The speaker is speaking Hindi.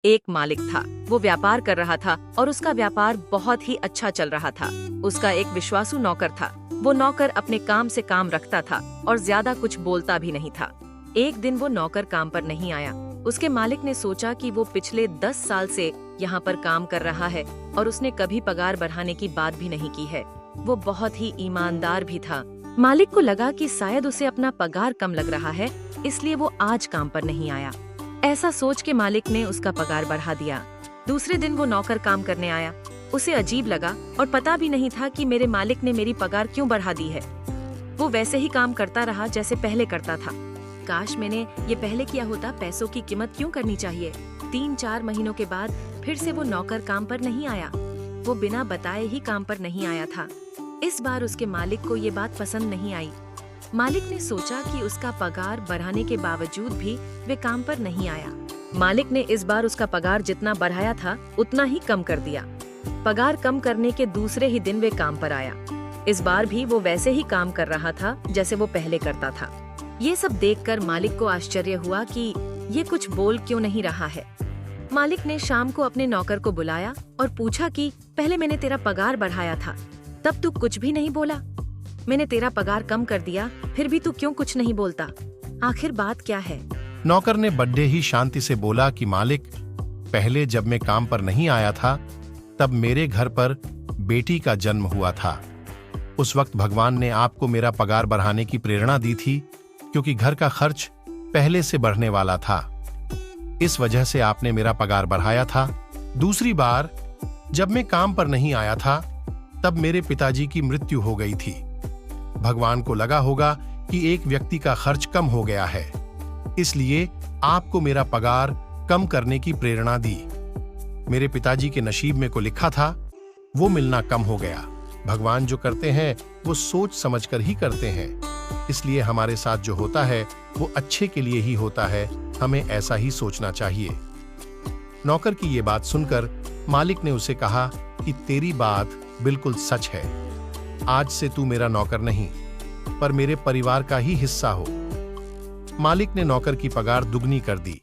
एक मालिक था। वो व्यापार कर रहा था और उसका व्यापार बहुत ही अच्छा चल रहा था। उसका एक विश्वासु नौकर था। वो नौकर अपने काम से काम रखता था और ज्यादा कुछ बोलता भी नहीं था। एक दिन वो नौकर काम पर नहीं आया। उसके मालिक ने सोचा कि वो पिछले 10 साल से यहाँ पर काम कर रहा है और उसने कभी पगार बढ़ाने की बात भी नहीं की है। वो बहुत ही ईमानदार भी था। मालिक को लगा कि शायद उसे अपना पगार कम लग रहा है, इसलिए वो आज काम पर नहीं आया। ऐसा सोच के मालिक ने उसका पगार बढ़ा दिया। दूसरे दिन वो नौकर काम करने आया। उसे अजीब लगा और पता भी नहीं था कि मेरे मालिक ने मेरी पगार क्यों बढ़ा दी है। वो वैसे ही काम करता रहा जैसे पहले करता था। काश मैंने ये पहले किया होता, पैसों की कीमत क्यों करनी चाहिए। 3-4 महीनों के बाद फिर से वो नौकर काम पर नहीं आया। वो बिना बताए ही काम पर नहीं आया था। इस बार उसके मालिक को ये बात पसंद नहीं आई। मालिक ने सोचा कि उसका पगार बढ़ाने के बावजूद भी वे काम पर नहीं आया। मालिक ने इस बार उसका पगार जितना बढ़ाया था उतना ही कम कर दिया। पगार कम करने के दूसरे ही दिन वे काम पर आया। इस बार भी वो वैसे ही काम कर रहा था जैसे वो पहले करता था। ये सब देखकर मालिक को आश्चर्य हुआ कि ये कुछ बोल क्यों नहीं रहा है। मालिक ने शाम को अपने नौकर को बुलाया और पूछा कि पहले मैंने तेरा पगार बढ़ाया था, तब तू कुछ भी नहीं बोला। मैंने तेरा पगार कम कर दिया, फिर भी तू क्यों कुछ नहीं बोलता? आखिर बात क्या है? नौकर ने बड़े ही शांति से बोला कि मालिक, पहले जब मैं काम पर नहीं आया था तब मेरे घर पर बेटी का जन्म हुआ था। उस वक्त भगवान ने आपको मेरा पगार बढ़ाने की प्रेरणा दी थी, क्योंकि घर का खर्च पहले से बढ़ने वाला था। इस वजह से आपने मेरा पगार बढ़ाया था। दूसरी बार जब मैं काम पर नहीं आया था तब मेरे पिताजी की मृत्यु हो गई थी। भगवान को लगा होगा कि एक व्यक्ति का खर्च कम हो गया है, इसलिए आपको मेरा पगार कम करने की प्रेरणा दी। मेरे पिताजी के नसीब में को लिखा था, वो मिलना कम हो गया। भगवान जो करते हैं वो सोच समझकर ही करते हैं, इसलिए हमारे साथ जो होता है वो अच्छे के लिए ही होता है। हमें ऐसा ही सोचना चाहिए। नौकर की ये बात सुनकर मालिक ने उसे कहा कि तेरी बात बिल्कुल सच है। आज से तू मेरा नौकर नहीं, पर मेरे परिवार का ही हिस्सा हो। मालिक ने नौकर की पगार दुगनी कर दी।